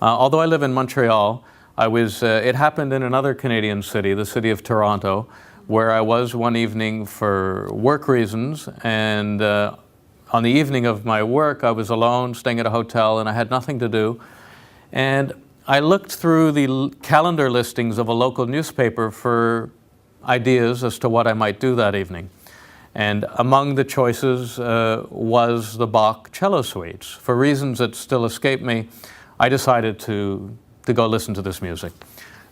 Although I live in Montreal, it happened in another Canadian city, the city of Toronto, where I was one evening for work reasons, and on the evening of my work I was alone, staying at a hotel, and I had nothing to do. And I looked through the calendar listings of a local newspaper for ideas as to what I might do that evening. And among the choices was the Bach cello suites. For reasons that still escape me, I decided to go listen to this music.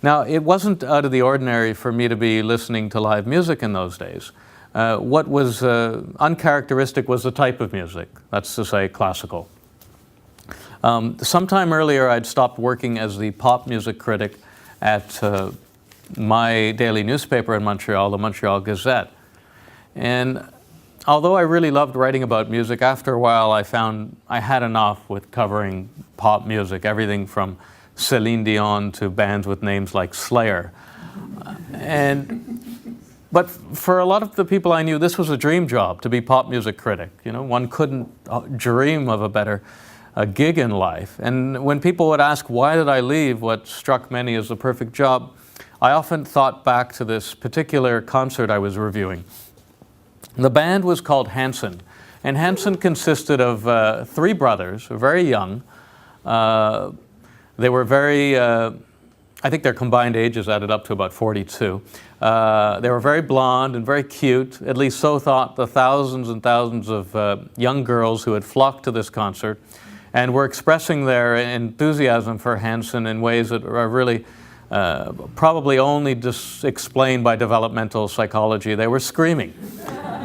Now, it wasn't out of the ordinary for me to be listening to live music in those days. What was uncharacteristic was the type of music, that's to say classical. Sometime earlier, I'd stopped working as the pop music critic at my daily newspaper in Montreal, the Montreal Gazette. And although I really loved writing about music, after a while I found I had enough with covering pop music, everything from Celine Dion to bands with names like Slayer. But for a lot of the people I knew, this was a dream job, to be pop music critic. You know, one couldn't dream of a better gig in life. And when people would ask, why did I leave what struck many as the perfect job, I often thought back to this particular concert I was reviewing. The band was called Hanson, and Hanson consisted of three brothers, very young. They were very, I think their combined ages added up to about 42. They were very blonde and very cute, at least so thought the thousands and thousands of young girls who had flocked to this concert and were expressing their enthusiasm for Hanson in ways that are really probably only explained by developmental psychology. They were screaming.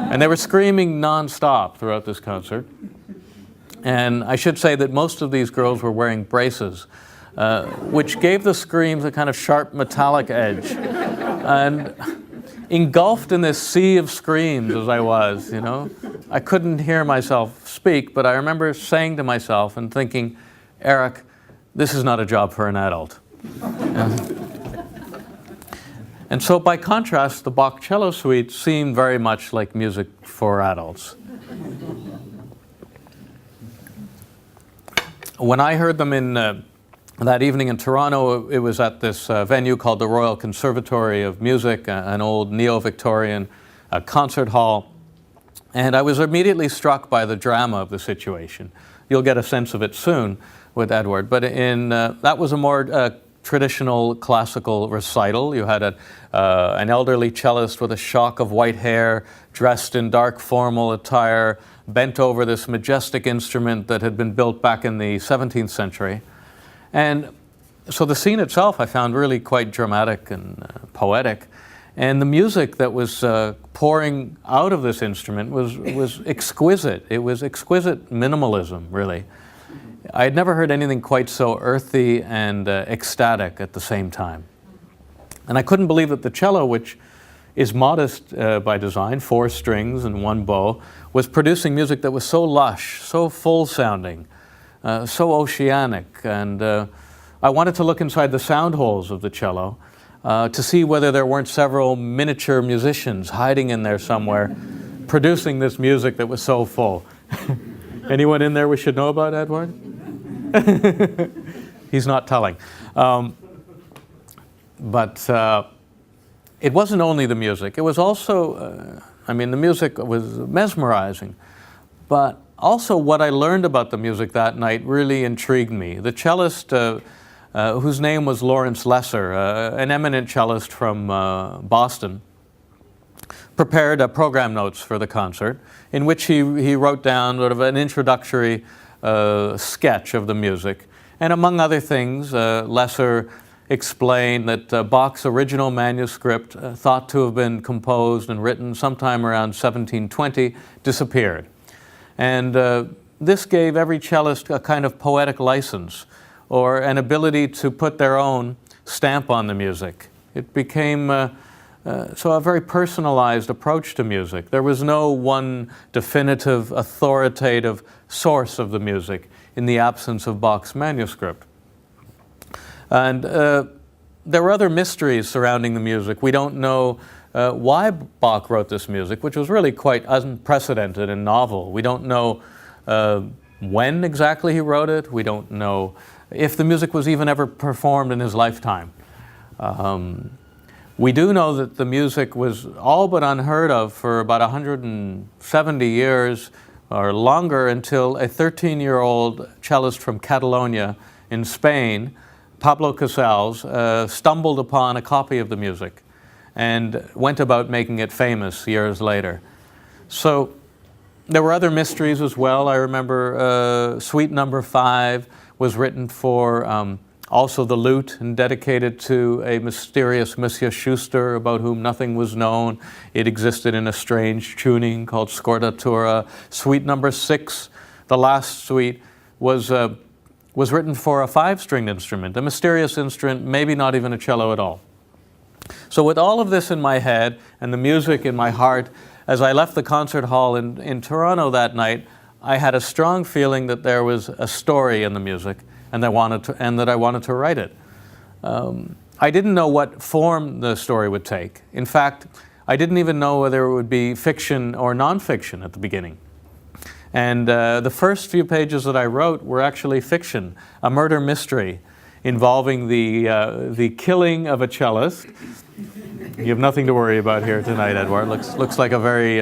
And they were screaming non-stop throughout this concert. And I should say that most of these girls were wearing braces, which gave the screams a kind of sharp metallic edge. And engulfed in this sea of screams as I was, you know, I couldn't hear myself speak, but I remember saying to myself and thinking, Eric, this is not a job for an adult. And so by contrast, the Bach cello suite seemed very much like music for adults. When I heard them in that evening in Toronto, it was at this venue called the Royal Conservatory of Music, an old neo-Victorian concert hall. And I was immediately struck by the drama of the situation. You'll get a sense of it soon with Edward. But that was a more traditional classical recital. You had an elderly cellist with a shock of white hair, dressed in dark formal attire, bent over this majestic instrument that had been built back in the 17th century. And so the scene itself I found really quite dramatic and poetic. And the music that was pouring out of this instrument was exquisite. It was exquisite minimalism, really. I had never heard anything quite so earthy and ecstatic at the same time. And I couldn't believe that the cello, which is modest by design, 4 strings and 1 bow, was producing music that was so lush, so full-sounding, so oceanic. And I wanted to look inside the sound holes of the cello to see whether there weren't several miniature musicians hiding in there somewhere, producing this music that was so full. Anyone in there we should know about, Edward? He's not telling. But it wasn't only the music. It was also, the music was mesmerizing. But also what I learned about the music that night really intrigued me. The cellist, whose name was Lawrence Lesser, an eminent cellist from Boston, prepared program notes for the concert in which he wrote down sort of an introductory sketch of the music. And among other things, Lesser explained that Bach's original manuscript, thought to have been composed and written sometime around 1720, disappeared. And this gave every cellist a kind of poetic license or an ability to put their own stamp on the music. It became so a very personalized approach to music. There was no one definitive, authoritative source of the music in the absence of Bach's manuscript. And there were other mysteries surrounding the music. We don't know why Bach wrote this music, which was really quite unprecedented and novel. We don't know when exactly he wrote it. We don't know if the music was even ever performed in his lifetime. We do know that the music was all but unheard of for about 170 years or longer, until a 13-year-old cellist from Catalonia in Spain, Pablo Casals, stumbled upon a copy of the music and went about making it famous years later. So there were other mysteries as well. I remember Suite Number 5 was written for also the lute and dedicated to a mysterious Monsieur Schuster about whom nothing was known. It existed in a strange tuning called scordatura. Suite Number 6, the last suite, was written for a 5-stringed instrument, a mysterious instrument, maybe not even a cello at all. So with all of this in my head and the music in my heart, as I left the concert hall in Toronto that night, I had a strong feeling that there was a story in the music, and that I wanted to write it. I didn't know what form the story would take. In fact, I didn't even know whether it would be fiction or nonfiction at the beginning. And the first few pages that I wrote were actually fiction, a murder mystery involving the killing of a cellist. You have nothing to worry about here tonight, Edward. Looks like a very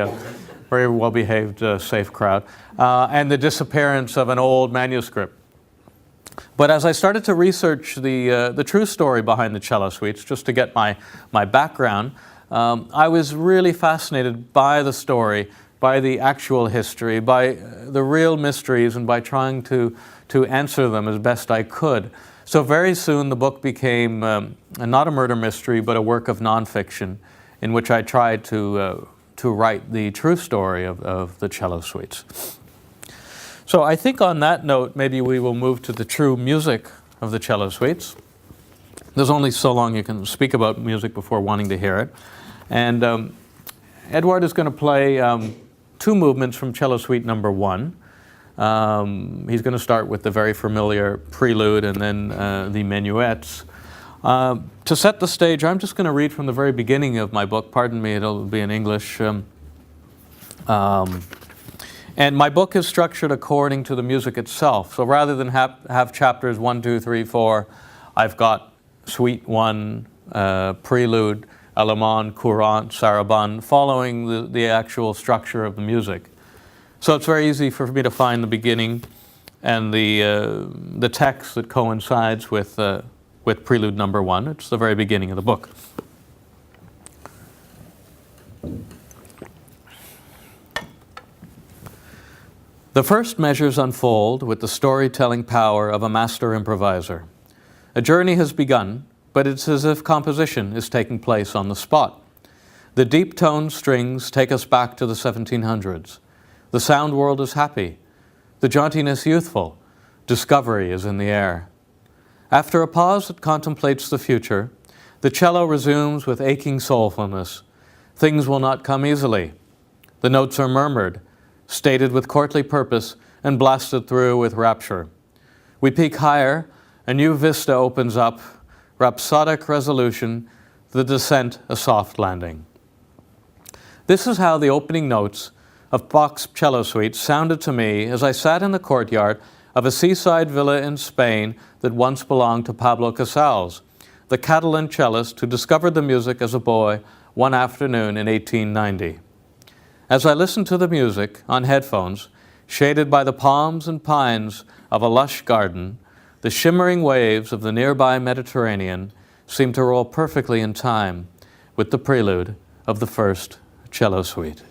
well-behaved, safe crowd. And the disappearance of an old manuscript. But as I started to research the true story behind the cello suites, just to get my background, I was really fascinated by the story, by the actual history, by the real mysteries, and by trying to answer them as best I could. So very soon the book became not a murder mystery, but a work of nonfiction in which I tried to write the true story of the cello suites. So I think on that note, maybe we will move to the true music of the cello suites. There's only so long you can speak about music before wanting to hear it. And Edward is going to play 2 movements from Cello Suite Number 1. He's going to start with the very familiar Prelude and then the minuets. To set the stage, I'm just going to read from the very beginning of my book. Pardon me, it'll be in English. And my book is structured according to the music itself. So rather than have chapters 1, 2, 3, 4, I've got Suite 1, Prelude, Allemande, Courante, Sarabande, following the actual structure of the music. So it's very easy for me to find the beginning and the text that coincides with Prelude Number 1. It's the very beginning of the book. The first measures unfold with the storytelling power of a master improviser. A journey has begun, but it's as if composition is taking place on the spot. The deep toned strings take us back to the 1700s. The sound world is happy. The jauntiness youthful. Discovery is in the air. After a pause that contemplates the future, the cello resumes with aching soulfulness. Things will not come easily. The notes are murmured, stated with courtly purpose, and blasted through with rapture. We peak higher, a new vista opens up, rhapsodic resolution, the descent a soft landing. This is how the opening notes of Bach's cello suite sounded to me as I sat in the courtyard of a seaside villa in Spain that once belonged to Pablo Casals, the Catalan cellist who discovered the music as a boy one afternoon in 1890. As I listened to the music on headphones, shaded by the palms and pines of a lush garden, the shimmering waves of the nearby Mediterranean seemed to roll perfectly in time with the prelude of the first cello suite.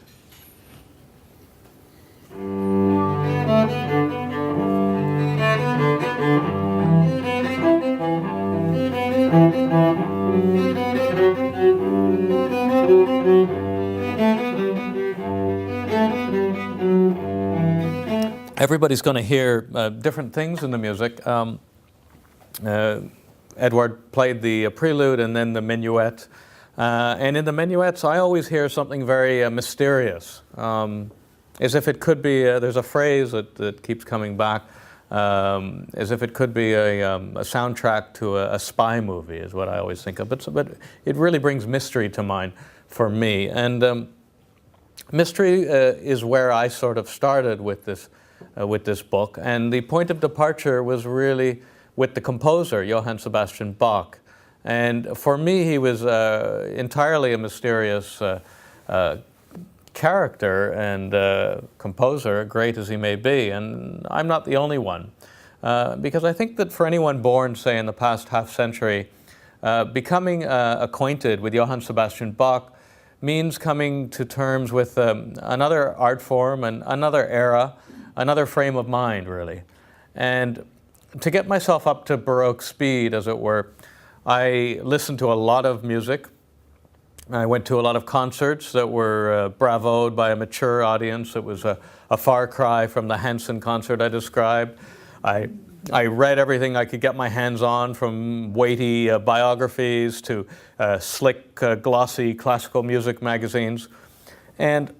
Everybody's going to hear different things in the music. Edward played the prelude and then the minuet. And in the minuets, I always hear something very mysterious. As if it could be, there's a phrase that keeps coming back, as if it could be a soundtrack to a spy movie, is what I always think of. But it really brings mystery to mind for me. And mystery is where I sort of started with this with this book. And the point of departure was really with the composer, Johann Sebastian Bach. And for me, he was entirely a mysterious character and composer, great as he may be. And I'm not the only one. Because I think that for anyone born, say, in the past half century, becoming acquainted with Johann Sebastian Bach means coming to terms with another art form and another era, another frame of mind, really. And to get myself up to Baroque speed, as it were, I listened to a lot of music. I went to a lot of concerts that were bravoed by a mature audience. It was a far cry from the Hansen concert I described. I read everything I could get my hands on, from weighty biographies to slick, glossy classical music magazines. And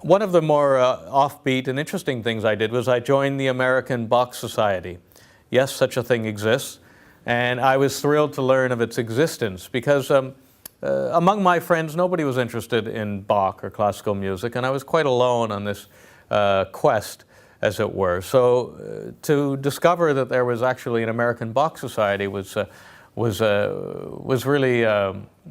one of the more offbeat and interesting things I did was I joined the American Bach Society. Yes, such a thing exists. And I was thrilled to learn of its existence because among my friends, nobody was interested in Bach or classical music, and I was quite alone on this quest, as it were. So to discover that there was actually an American Bach Society was really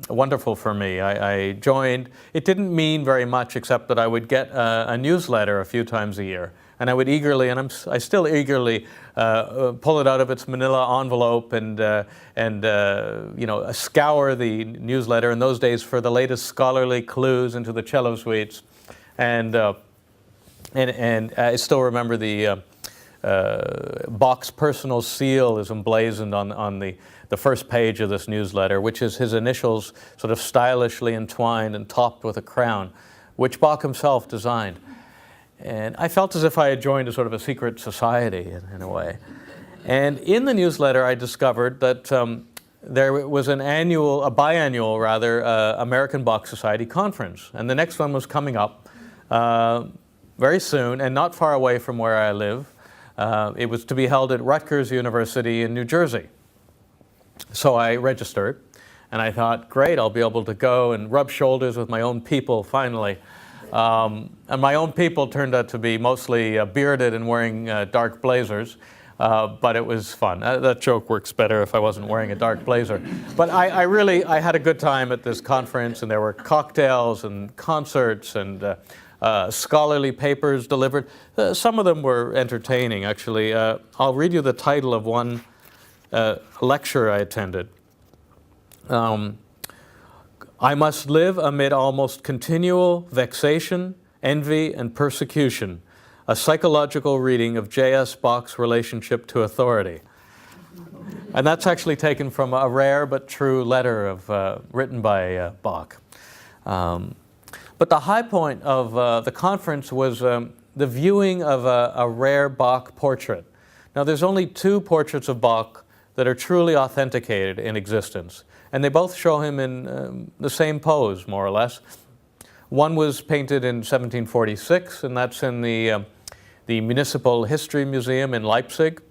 wonderful for me. I joined. It didn't mean very much except that I would get a newsletter a few times a year, and I would eagerly, and I still eagerly pull it out of its manila envelope and you know, scour the newsletter in those days for the latest scholarly clues into the cellosuites, and I still remember the Bach's personal seal is emblazoned on the first page of this newsletter, which is his initials sort of stylishly entwined and topped with a crown, which Bach himself designed. And I felt as if I had joined a sort of a secret society in a way. And in the newsletter, I discovered that there was a biannual rather, American Bach Society conference. And the next one was coming up very soon, and not far away from where I live. It was to be held at Rutgers University in New Jersey. So I registered, and I thought, great, I'll be able to go and rub shoulders with my own people finally. And my own people turned out to be mostly bearded and wearing dark blazers, but it was fun. That joke works better if I wasn't wearing a dark blazer. But I had a good time at this conference, and there were cocktails and concerts and scholarly papers delivered. Some of them were entertaining, actually. I'll read you the title of one lecture I attended. I must live amid almost continual vexation, envy, and persecution. A psychological reading of J.S. Bach's relationship to authority. And that's actually taken from a rare but true letter written by Bach. But the high point of the conference was the viewing of a rare Bach portrait. Now, there's only two portraits of Bach that are truly authenticated in existence, and they both show him in the same pose, more or less. One was painted in 1746, and that's in the Municipal History Museum in Leipzig,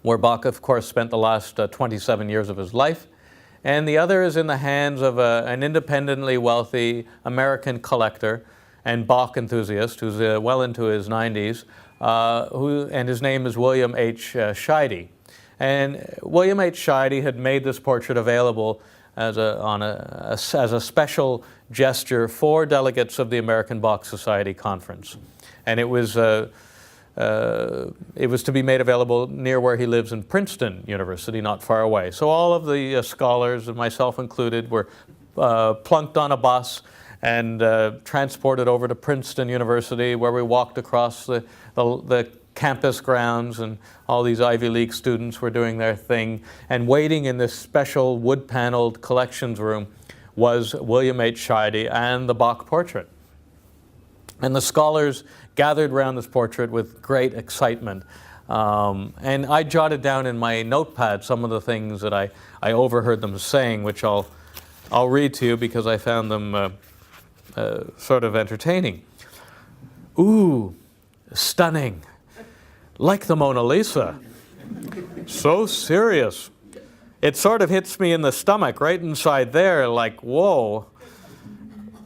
where Bach, of course, spent the last 27 years of his life. And the other is in the hands of an independently wealthy American collector and Bach enthusiast who's well into his 90s, and his name is William H. Scheide. And William H. Scheide had made this portrait available as a special gesture for delegates of the American Bach Society conference. And it was to be made available near where he lives in Princeton University, not far away. So all of the scholars, and myself included, were plunked on a bus and transported over to Princeton University, where we walked across the campus grounds, and all these Ivy League students were doing their thing. And waiting in this special wood-paneled collections room was William H. Scheide and the Bach portrait. And the scholars gathered around this portrait with great excitement. And I jotted down in my notepad some of the things that I overheard them saying, which I'll read to you because I found them sort of entertaining. Ooh, stunning. Like the Mona Lisa. So serious. It sort of hits me in the stomach, right inside there, like, whoa.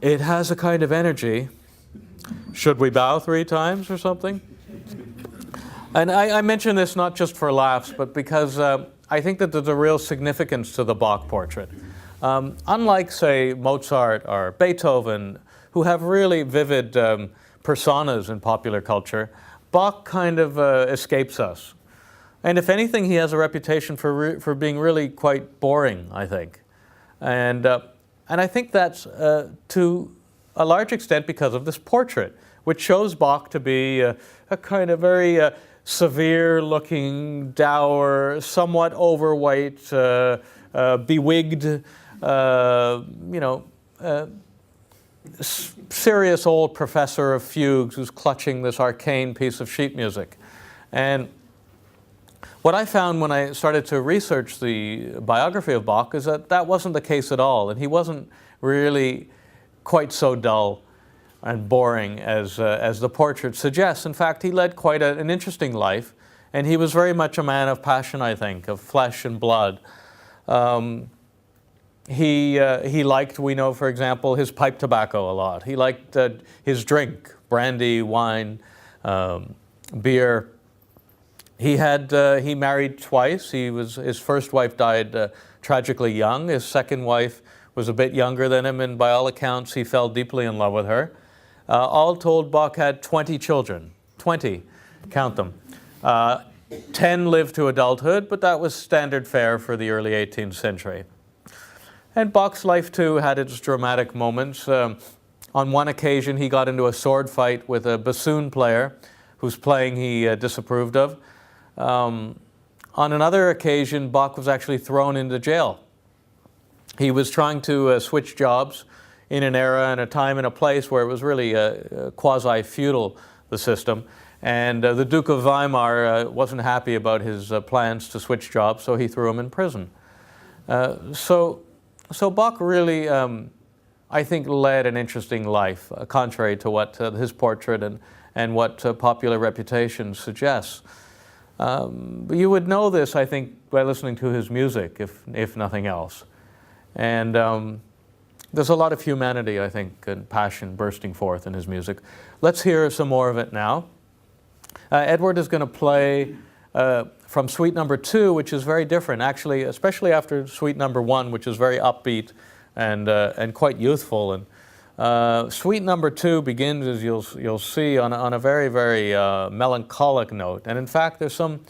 It has a kind of energy. Should we bow 3 times or something? And I mention this not just for laughs, but because I think that there's a real significance to the Bach portrait. Unlike, say, Mozart or Beethoven, who have really vivid personas in popular culture, Bach kind of escapes us. And if anything, he has a reputation for being really quite boring, I think. And I think that's to a large extent because of this portrait, which shows Bach to be a kind of very severe-looking, dour, somewhat overweight, bewigged, serious old professor of fugues who's clutching this arcane piece of sheet music. And what I found when I started to research the biography of Bach is that that wasn't the case at all, and he wasn't really quite so dull and boring as the portrait suggests. In fact, he led quite an interesting life, and he was very much a man of passion, I think, of flesh and blood. He liked, we know, for example, his pipe tobacco a lot. He liked his drink, brandy, wine, beer. He married twice. His first wife died tragically young. His second wife was a bit younger than him, and by all accounts, he fell deeply in love with her. All told, Bach had 20 children. 20, count them. 10 lived to adulthood, but that was standard fare for the early 18th century. And Bach's life, too, had its dramatic moments. On one occasion, he got into a sword fight with a bassoon player whose playing he disapproved of. On another occasion, Bach was actually thrown into jail. He was trying to switch jobs in an era and a time and a place where it was really quasi-feudal, the system. And the Duke of Weimar wasn't happy about his plans to switch jobs, so he threw him in prison. So Bach really, I think, led an interesting life, contrary to what his portrait and what popular reputation suggests. You would know this, I think, by listening to his music, if nothing else. And there's a lot of humanity, I think, and passion bursting forth in his music. Let's hear some more of it now. Edward is going to play from Suite Number 2, which is very different, actually, especially after Suite Number 1, which is very upbeat and quite youthful. And Suite Number 2 begins, as you'll see, on a very, very melancholic note. And in fact, there's some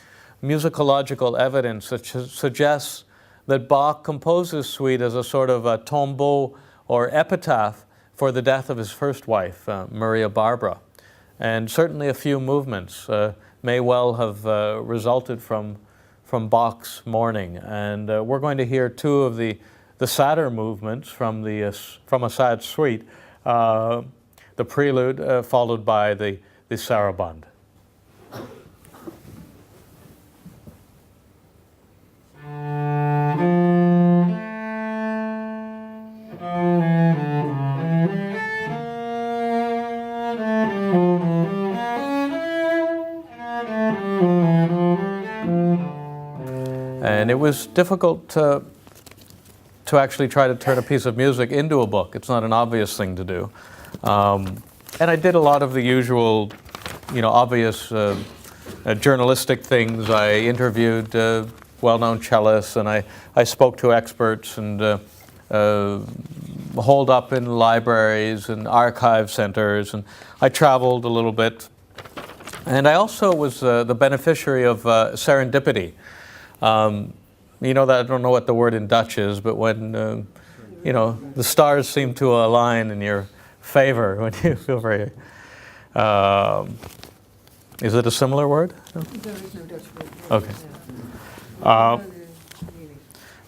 musicological evidence that suggests that Bach composed this suite as a sort of a tombeau or epitaph for the death of his first wife, Maria Barbara. And certainly a few movements may well have resulted from Bach's mourning. And we're going to hear two of the sadder movements from a sad suite, the Prelude followed by the Sarabande. And it was difficult to actually try to turn a piece of music into a book. It's not an obvious thing to do. And I did a lot of the usual, obvious journalistic things. I interviewed well-known cellists, and I spoke to experts and holed up in libraries and archive centers, and I traveled a little bit. And I also was the beneficiary of serendipity. That I don't know what the word in Dutch is, but when the stars seem to align in your favor, when you feel very. Is it a similar word? No? There is no Dutch word. Okay.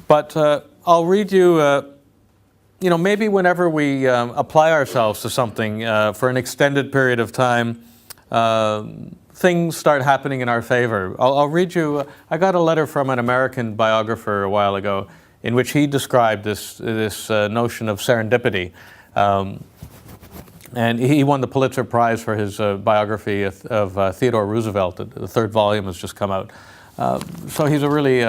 But I'll read you. Maybe whenever we apply ourselves to something for an extended period of time, things start happening in our favor. I'll read you. I got a letter from an American biographer a while ago in which he described this notion of serendipity. And he won the Pulitzer Prize for his biography of Theodore Roosevelt. The third volume has just come out. So he's a really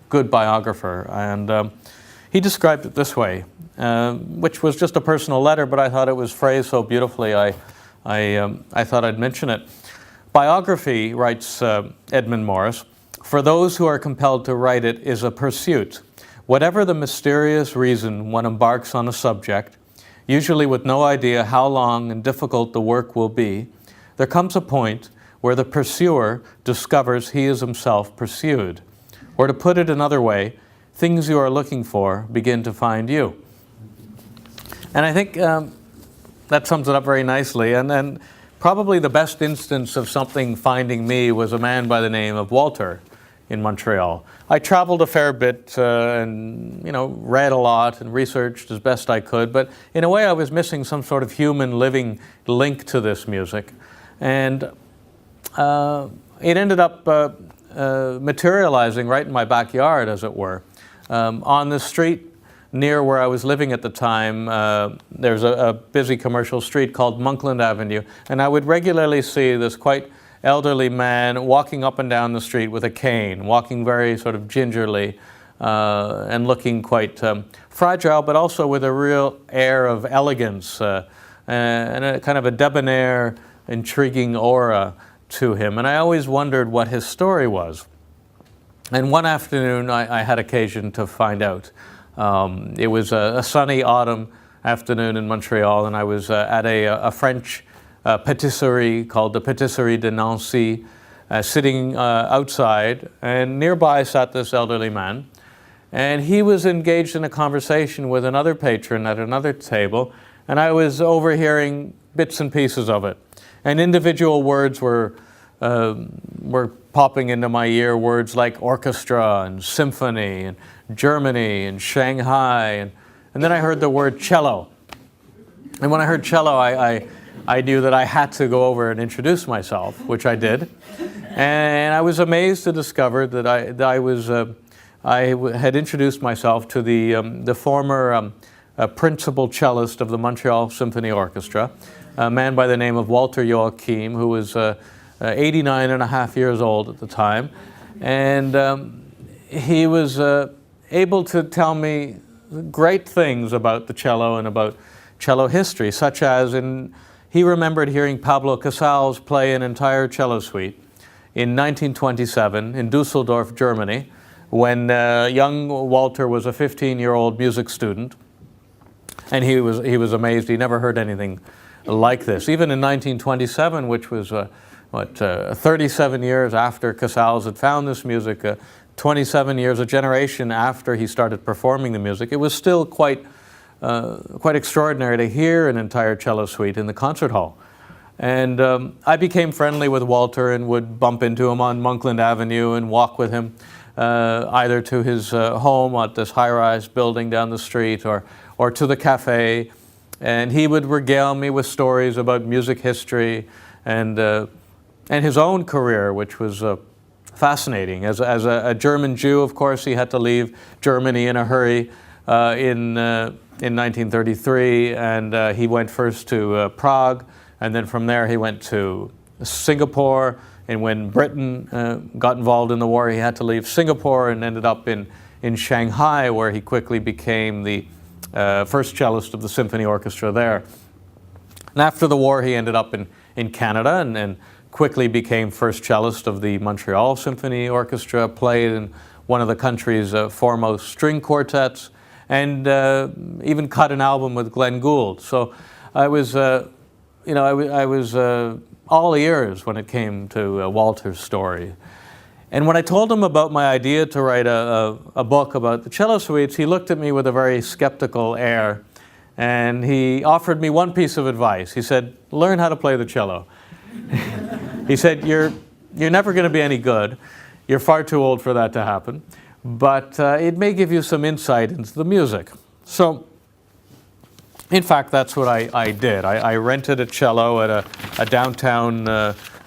good biographer. And he described it this way, which was just a personal letter, but I thought it was phrased so beautifully I thought I'd mention it. Biography, writes Edmund Morris, for those who are compelled to write it is a pursuit. Whatever the mysterious reason one embarks on a subject, usually with no idea how long and difficult the work will be, there comes a point where the pursuer discovers he is himself pursued. Or to put it another way, things you are looking for begin to find you. And I think that sums it up very nicely. And probably the best instance of something finding me was a man by the name of Walter in Montreal. I traveled a fair bit and read a lot and researched as best I could, but in a way I was missing some sort of human living link to this music. And it ended up materializing right in my backyard, as it were. On the street near where I was living at the time, there's a busy commercial street called Monkland Avenue, and I would regularly see this quite elderly man walking up and down the street with a cane, walking very sort of gingerly and looking quite fragile, but also with a real air of elegance and a kind of a debonair, intriguing aura to him. And I always wondered what his story was. And one afternoon I had occasion to find out. It was a sunny autumn afternoon in Montreal, and I was at a French patisserie called the Patisserie de Nancy, sitting outside, and nearby sat this elderly man. And he was engaged in a conversation with another patron at another table, and I was overhearing bits and pieces of it. And individual words were popping into my ear, words like orchestra and symphony and Germany and Shanghai, and then I heard the word cello. And when I heard cello, I knew that I had to go over and introduce myself, which I did. And I was amazed to discover that I had introduced myself to the former principal cellist of the Montreal Symphony Orchestra, a man by the name of Walter Joachim, who was 89 and a half years old at the time. And he was able to tell me great things about the cello and about cello history, such as he remembered hearing Pablo Casals play an entire cello suite in 1927 in Dusseldorf, Germany, when young Walter was a 15-year-old music student. And he was amazed. He never heard anything like this. Even in 1927, which was 37 years after Casals had found this music, 27 years, a generation after he started performing the music, it was still quite extraordinary to hear an entire cello suite in the concert hall. And I became friendly with Walter and would bump into him on Monkland Avenue and walk with him either to his home at this high-rise building down the street or to the cafe. And he would regale me with stories about music history and his own career, which was fascinating. As a German Jew, of course, he had to leave Germany in a hurry in 1933, and he went first to Prague, and then from there he went to Singapore. And when Britain got involved in the war, he had to leave Singapore and ended up in Shanghai, where he quickly became the first cellist of the symphony orchestra there. And after the war, he ended up in Canada and quickly became first cellist of the Montreal Symphony Orchestra, played in one of the country's foremost string quartets, and even cut an album with Glenn Gould. So I was, I was all ears when it came to Walter's story. And when I told him about my idea to write a book about the cello suites, he looked at me with a very skeptical air, and he offered me one piece of advice. He said, "Learn how to play the cello." He said, you're never going to be any good. You're far too old for that to happen. But it may give you some insight into the music. So, in fact, that's what I did. I rented a cello at a downtown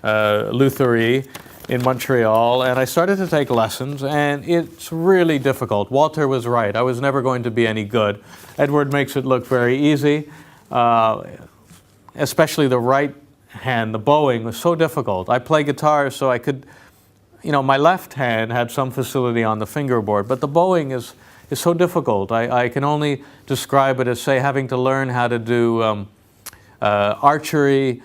lutherie in Montreal, and I started to take lessons, and it's really difficult. Walter was right. I was never going to be any good. Edward makes it look very easy, especially the right hand. The bowing was so difficult. I play guitar, so I could, my left hand had some facility on the fingerboard, but the bowing is so difficult. I can only describe it as, say, having to learn how to do archery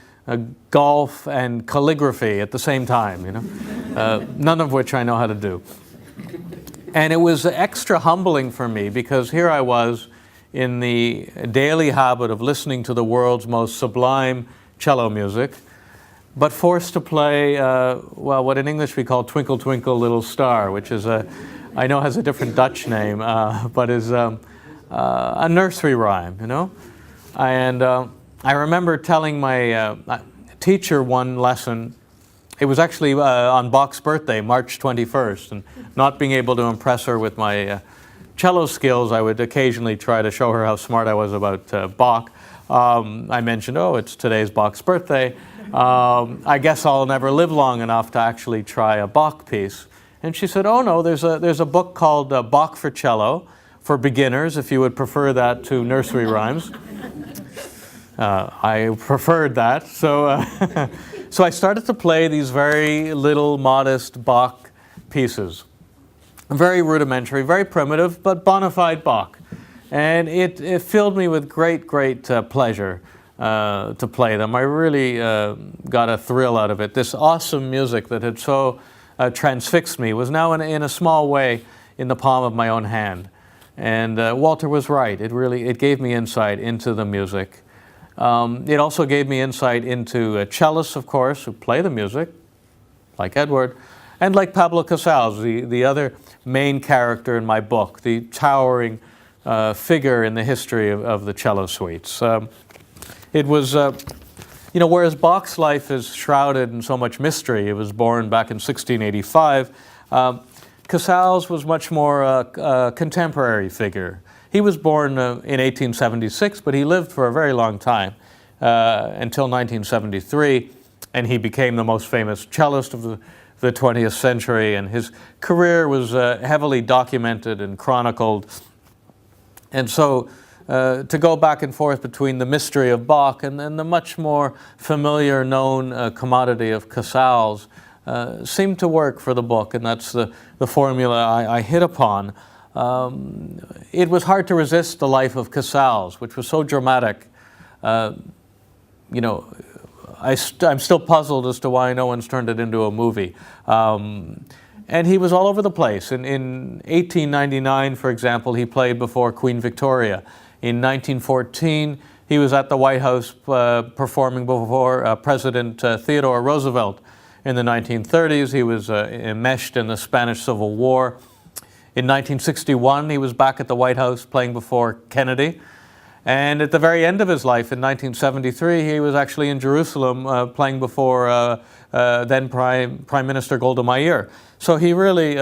golf and calligraphy at the same time, none of which I know how to do. And it was extra humbling for me because here I was in the daily habit of listening to the world's most sublime cello music, but forced to play, what in English we call Twinkle, Twinkle, Little Star, which is I know has a different Dutch name, but is a nursery rhyme, And I remember telling my teacher one lesson. It was actually on Bach's birthday, March 21st, and not being able to impress her with my cello skills, I would occasionally try to show her how smart I was about Bach. I mentioned, it's today's Bach's birthday. I guess I'll never live long enough to actually try a Bach piece. And she said, oh no, there's a book called Bach for Cello for beginners, if you would prefer that to nursery rhymes. I preferred that. So, so I started to play these very little, modest Bach pieces. Very rudimentary, very primitive, but bona fide Bach. And it filled me with great pleasure to play them. I really got a thrill out of it. This awesome music that had so transfixed me was now in a small way in the palm of my own hand. And Walter was right. It gave me insight into the music. It also gave me insight into cellists, of course, who play the music, like Edward, and like Pablo Casals, the other main character in my book, the towering figure in the history of the cello suites. It was, whereas Bach's life is shrouded in so much mystery, he was born back in 1685, Casals was much more a contemporary figure. He was born in 1876, but he lived for a very long time, until 1973, and he became the most famous cellist of the 20th century, and his career was heavily documented and chronicled. And so to go back and forth between the mystery of Bach and then the much more familiar known commodity of Casals seemed to work for the book, and that's the formula I hit upon. It was hard to resist the life of Casals, which was so dramatic. I'm still puzzled as to why no one's turned it into a movie. And he was all over the place. In 1899, for example, he played before Queen Victoria. In 1914, he was at the White House performing before President Theodore Roosevelt. In the 1930s, he was enmeshed in the Spanish Civil War. In 1961, he was back at the White House playing before Kennedy. And at the very end of his life, in 1973, he was actually in Jerusalem playing before then Prime Minister Golda Meir. So he really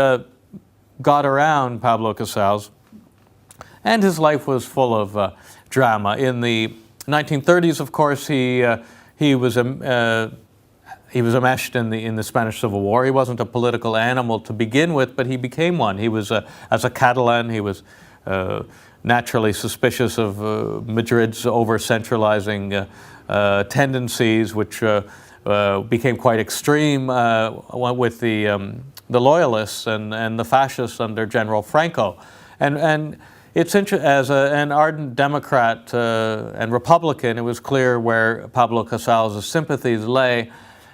got around, Pablo Casals. And his life was full of drama. In the 1930s, of course, he was enmeshed in the Spanish Civil War. He wasn't a political animal to begin with, but he became one. He was, as a Catalan, he was naturally suspicious of Madrid's over-centralizing tendencies, which became quite extreme with the Loyalists and the fascists under General Franco. And it's as an ardent Democrat and Republican, it was clear where Pablo Casals' sympathies lay.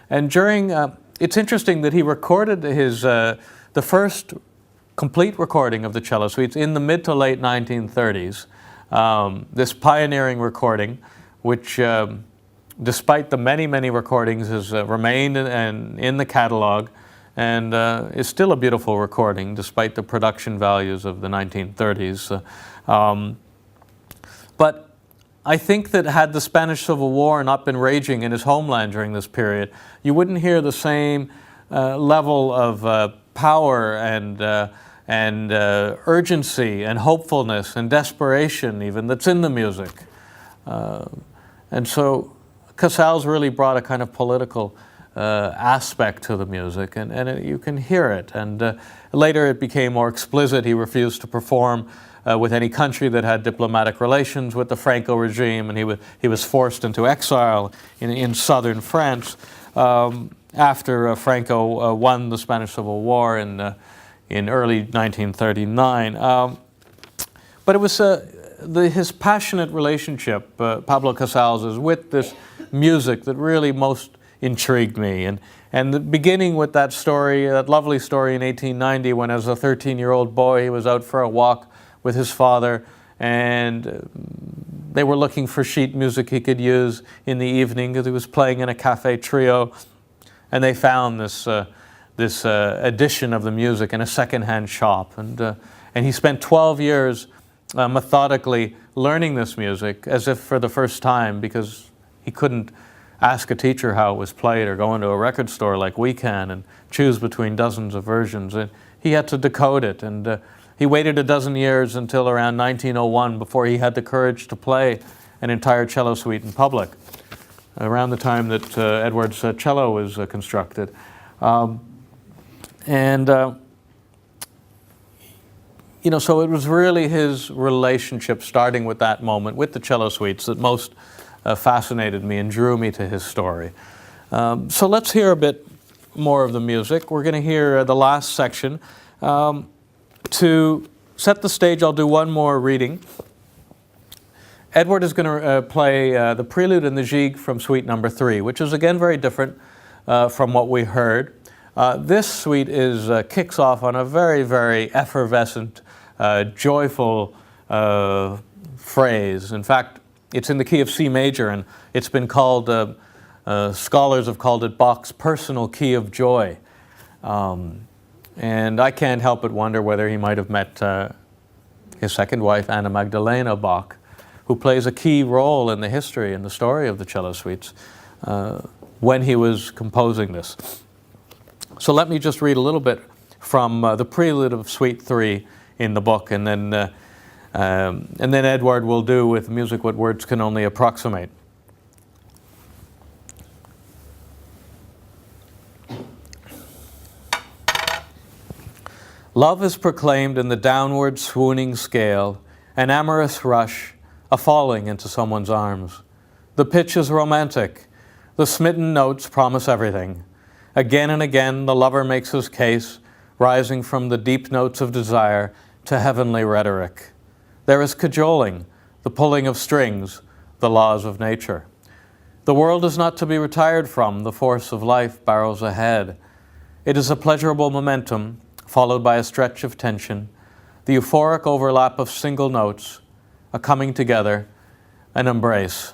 And during, it's interesting that he recorded the first complete recording of the cello suites in the mid to late 1930s. This pioneering recording, which despite the many recordings has remained in the catalog and is still a beautiful recording despite the production values of the 1930s. But I think that had the Spanish Civil War not been raging in his homeland during this period, you wouldn't hear the same level of power and urgency and hopefulness and desperation even that's in the music. And so Casals really brought a kind of political aspect to the music, and you can hear it. And later it became more explicit. He refused to perform with any country that had diplomatic relations with the Franco regime, and he was forced into exile in southern France after Franco won the Spanish Civil War in early 1939. But it was his passionate relationship, Pablo Casals', with this music that really most intrigued me. And the beginning with that story, that lovely story in 1890 when as a 13-year-old boy he was out for a walk with his father, and they were looking for sheet music he could use in the evening because he was playing in a cafe trio, and they found this edition of the music in a second-hand shop, and he spent 12 years methodically learning this music as if for the first time, because he couldn't ask a teacher how it was played or go into a record store like we can and choose between dozens of versions. And he had to decode it, and he waited a dozen years until around 1901 before he had the courage to play an entire cello suite in public, around the time that Edward's cello was constructed. So it was really his relationship, starting with that moment with the cello suites, that most fascinated me and drew me to his story. So let's hear a bit more of the music. We're going to hear the last section. To set the stage, I'll do one more reading. Edward is going to play the Prelude and the Gigue from Suite number 3, which is again very different from what we heard. This suite kicks off on a very, very effervescent, joyful phrase. In fact, it's in the key of C major, and it's been called, scholars have called it Bach's personal key of joy. And I can't help but wonder whether he might have met his second wife, Anna Magdalena Bach, who plays a key role in the history and the story of the cello suites when he was composing this. So let me just read a little bit from the Prelude of Suite 3 in the book, and then Edward will do with music what words can only approximate. Love is proclaimed in the downward swooning scale, an amorous rush, a falling into someone's arms. The pitch is romantic. The smitten notes promise everything. Again and again the lover makes his case, rising from the deep notes of desire to heavenly rhetoric. There is cajoling, the pulling of strings, the laws of nature. The world is not to be retired from, the force of life barrels ahead. It is a pleasurable momentum, followed by a stretch of tension, the euphoric overlap of single notes, a coming together, an embrace.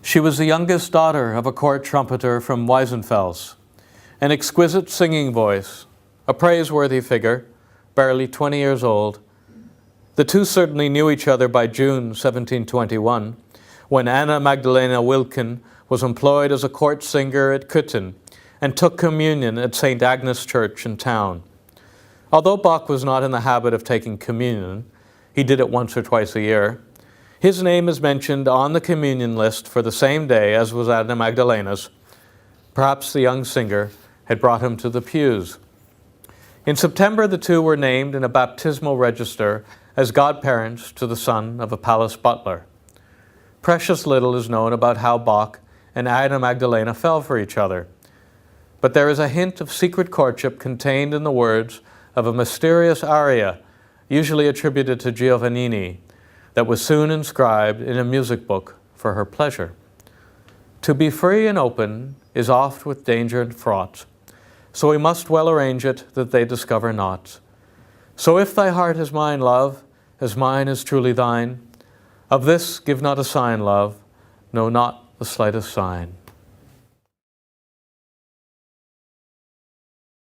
She was the youngest daughter of a court trumpeter from Weissenfels, an exquisite singing voice, a praiseworthy figure, barely 20 years old. The two certainly knew each other by June 1721, when Anna Magdalena Wilken was employed as a court singer at Köthen and took communion at St. Agnes Church in town. Although Bach was not in the habit of taking communion, he did it once or twice a year, his name is mentioned on the communion list for the same day as was Anna Magdalena's. Perhaps the young singer had brought him to the pews. In September, the two were named in a baptismal register as godparents to the son of a palace butler. Precious little is known about how Bach and Anna Magdalena fell for each other, but there is a hint of secret courtship contained in the words of a mysterious aria, usually attributed to Giovannini, that was soon inscribed in a music book for her pleasure. To be free and open is oft with danger fraught, so we must well arrange it that they discover not. So if thy heart is mine, love, as mine is truly thine, of this give not a sign, love, no, not the slightest sign.